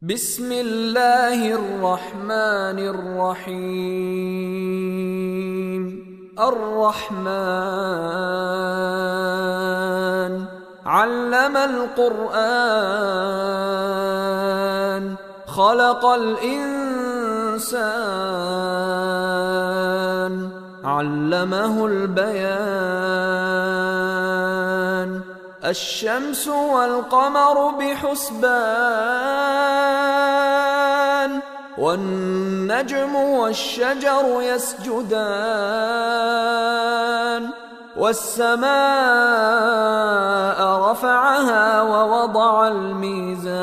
بسم الله الرحمن الرحيم. الرحمن علم القرآن خلق الإنسان علمه البيان. الشمس والقمر بحسبان والنجم والشجر يسجدان والسماء رفعها ووضع الميزان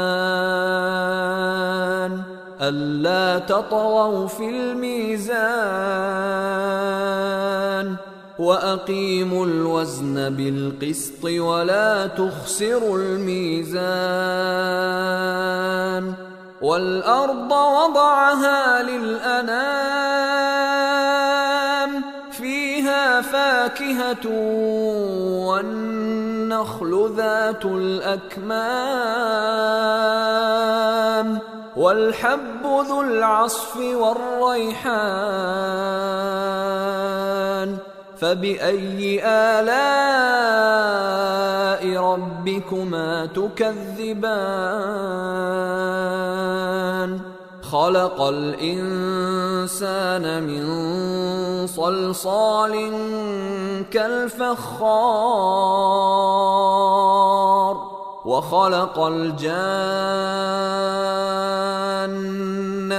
ألا تطغوا في الميزان وأقيموا الوزن بالقسط ولا تخسروا الميزان. والأرض وضعها للأنام فيها فاكهة والنخل ذات الأكمام والحب ذو العصف والريحان. فبأي آلاء ربكما تكذبان؟ خلق الإنسان من صلصال كالفخار وخلق الجان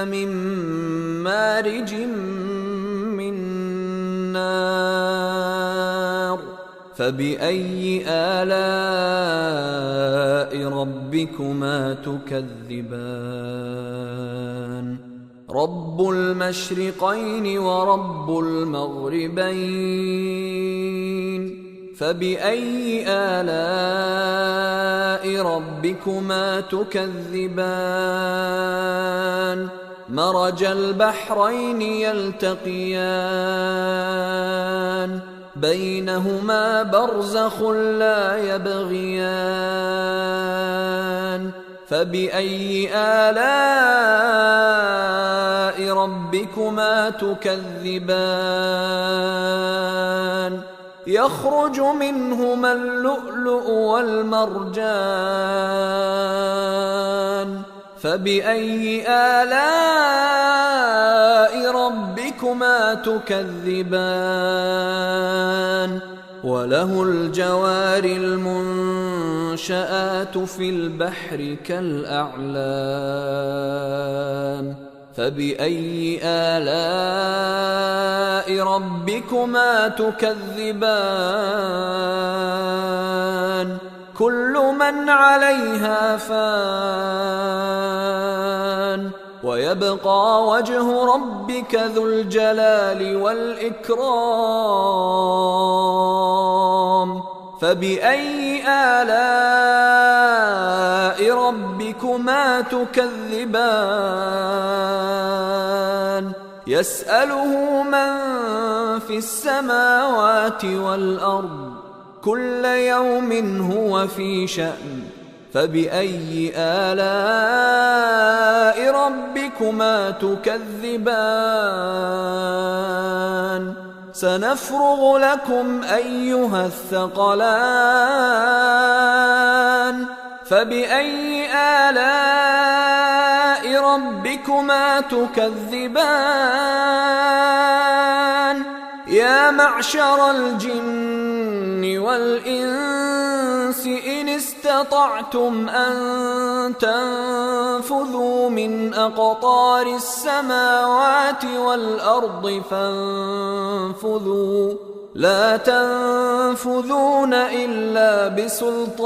من مارج من نار. فبأي آلاء ربكما تكذبان؟ رب المشرقين ورب المغربين. فبأي آلاء ربكما تكذبان؟ مرج البحرين يلتقيان بينهما برزخ لا يبغيان. فبأي آلاء ربكما تكذبان؟ يخرج منهما اللؤلؤ والمرجان. فبأي آلاء ربكما تكذبان؟ وله الجوار المنشآت في البحر كالأعلام. فبأي آلاء ربكما تكذبان؟ كل من عليها فان ويبقى وجه ربك ذو الجلال والإكرام. فبأي آلاء ربكما تكذبان؟ يسأله من في السماوات والأرض كل يوم هو في شأن. فبأي آلاء ربكما تكذبان؟ سنفرغ لكم أيها الثقلان. فبأي آلاء ربكما تكذبان؟ يا معشر الجن والإنس إن استطعتم أن تنفذوا من أقطار السماوات والأرض فانفذوا لا تنفذون إلا بسلطان.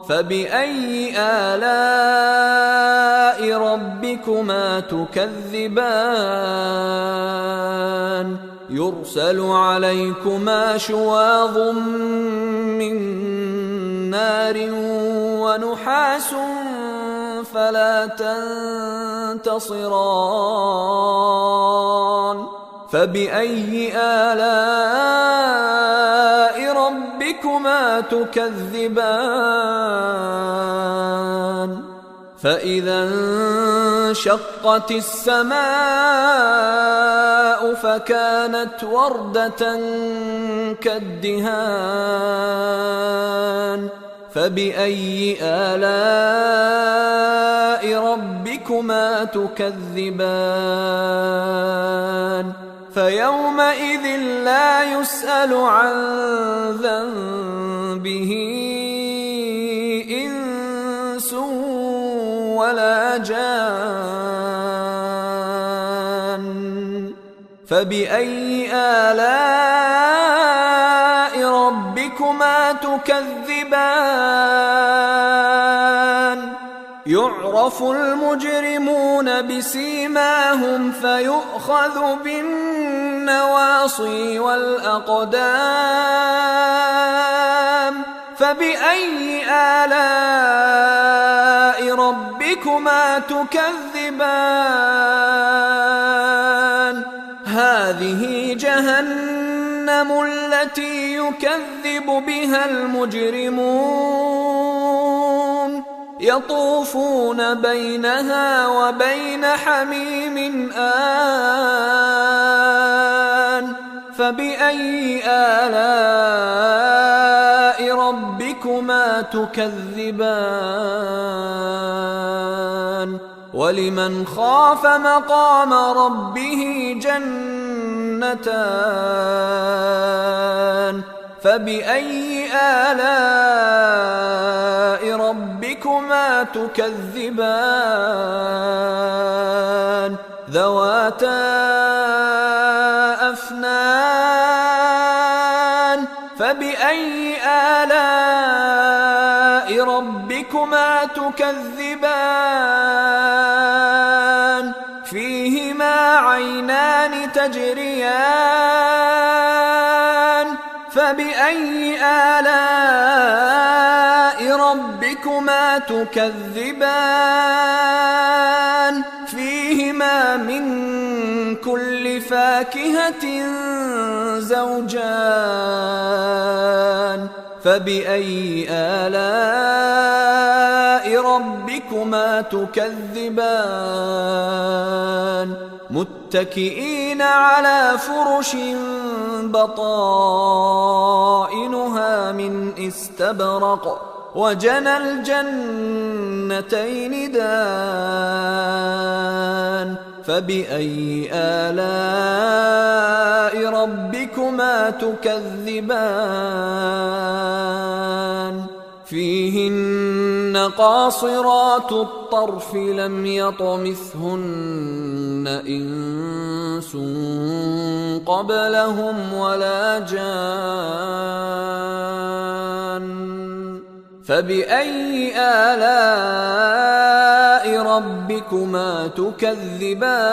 فبأي آلاء ربكما تكذبان؟ يرسل عليكما شواظ من نار ونحاس فلا تنتصران. فبأي آلاء ربكما تكذبان فإذا انشقت السماء فكانت وردة كالدهان فبأي آلاء ربكما تكذبان فيومئذ لا يسأل عن ذنبه إنس ولا جان فبأي آلاء ربكما تكذبان يعرف المجرمون بسيماهم فيؤخذ بالنواصي والأقدام فبأي آلاء ربكما تكذبان هذه جهنم التي يكذب بها المجرمون يطوفون بينها وبين حميم آن فبأي آلاء ربكما تكذبان ولمن خاف مقام ربه جنتان فبأي آلاء ربكما تكذبان ذواتا أفنان فبأي آلاء ربكما تكذبان فيهما عينان تجريان فبأي آلاء ربكما تكذبان فيهما من كل فاكهة زوجان فبأي آلاء ربكما تكذبان متكئين على فرش بطائنها من استبرق وجنى الجنتين دان فبأي آلاء ربكما تكذبان فيهن قاصرات الطرف لم يطمثهن إنس قبلهم ولا جان فبأي آلاء ربكما تكذبان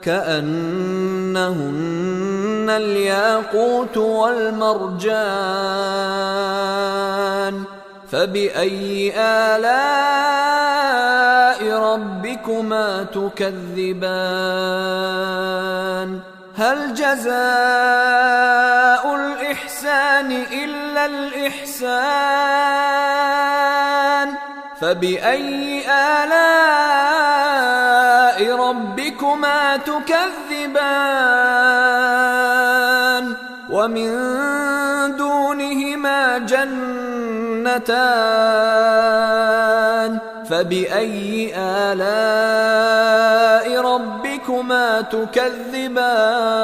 كأنهن الياقوت والمرجان فبأي آلاء ربكما تكذبان هل جزاء الإحسان إلا الإحسان فبأي آلاء ربكما تكذبان ومن دونهما جنتان فبأي آلاء ربكما تكذبان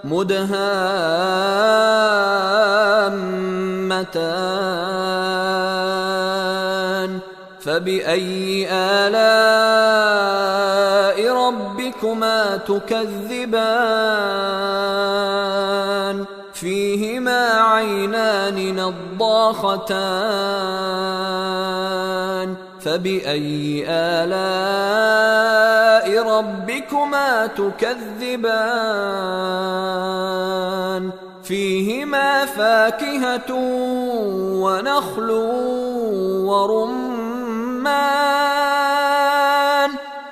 مدهامتان فبأي آلاء ربكما تكذبان فيهما عينان نضاختان فبأي آلاء ربكما تكذبان فيهما فاكهة ونخل ورمان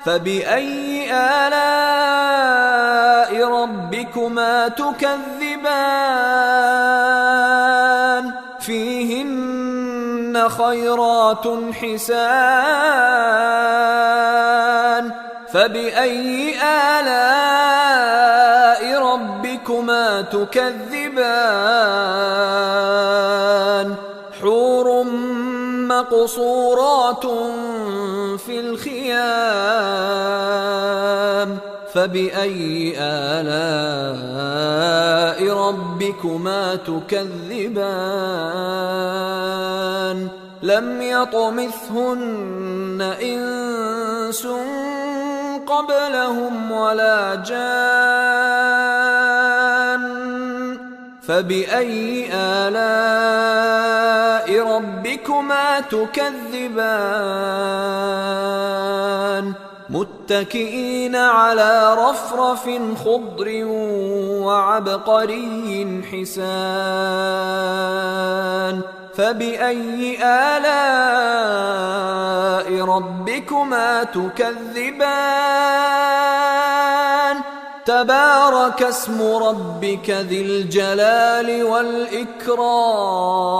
فبأي آلاء ربكما تكذبان فيهن فيهن خيرات حسان فبأي آلاء ربكما تكذبان حور مقصورات في الخيام فبأي آلاء ربكما تكذبان لم يطمثهن إنس قبلهم ولا جان فبأي آلاء ربكما تكذبان متكئين على رفرف خضر وعبقري حسان فبأي آلاء ربكما تكذبان تبارك اسم ربك ذي الجلال والإكرام